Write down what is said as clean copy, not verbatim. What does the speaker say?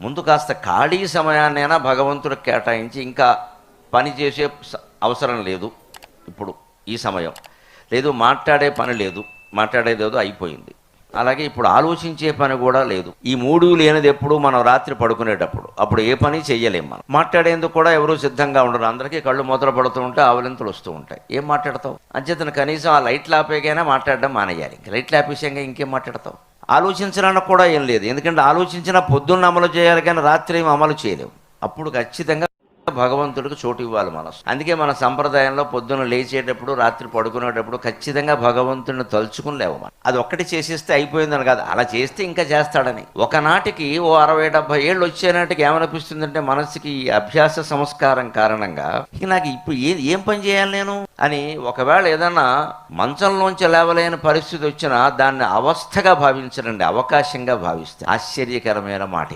ముందు కాస్త ఖాళీ సమయాన్నైనా భగవంతుడికి కేటాయించి ఇంకా పని చేసే అవసరం లేదు, ఇప్పుడు ఈ సమయం లేదు, మాట్లాడే పని లేదు, మాట్లాడేదేదో అయిపోయింది. అలాగే ఇప్పుడు ఆలోచించే పని కూడా లేదు. ఈ మూడు లేనిది ఎప్పుడు మనం రాత్రి పడుకునేటప్పుడు, అప్పుడు ఏ పని చెయ్యలేం. మనం మాట్లాడేందుకు కూడా ఎవరూ సిద్ధంగా ఉండరు. అందరికీ కళ్ళు మూతలు పడుతూ ఉంటాయి, ఆవలింతలు వస్తూ ఉంటాయి. ఏం మాట్లాడతావు? అంచేతను కనీసం ఆ లైట్లు ఆపేకైనా మాట్లాడడం మానేయాలి. ఇంక లైట్లు ఆపేసాక ఇంకేం మాట్లాడతావు? ఆలోచించడానికి కూడా ఏం లేదు. ఎందుకంటే ఆలోచించిన పొద్దున్న అమలు చేయాలి, కానీ రాత్రి ఏం అమలు చేయలేవు. అప్పుడు ఖచ్చితంగా భగవంతుడికి చోటు ఇవ్వాలి మనసు. అందుకే మన సంప్రదాయంలో పొద్దున్న లేచేటప్పుడు, రాత్రి పడుకునేటప్పుడు ఖచ్చితంగా భగవంతుడిని తలుచుకుని లేవమని. అది ఒక్కటి చేసేస్తే అయిపోయిందని కాదు, అలా చేస్తే ఇంకా చేస్తాడని. ఒకనాటికి 60-70 ఏళ్ళు వచ్చేనాటికి ఏమనిపిస్తుందంటే మనసుకి ఈ అభ్యాస సంస్కారం కారణంగా ఇక నాకు ఇప్పుడు ఏం పని చేయాలి నేను అని, ఒకవేళ ఏదన్నా మంచంలోంచి లేవలేని పరిస్థితి వచ్చినా దాన్ని అవస్థగా భావించడండి, అవకాశంగా భావిస్తే ఆశ్చర్యకరమైన మాట.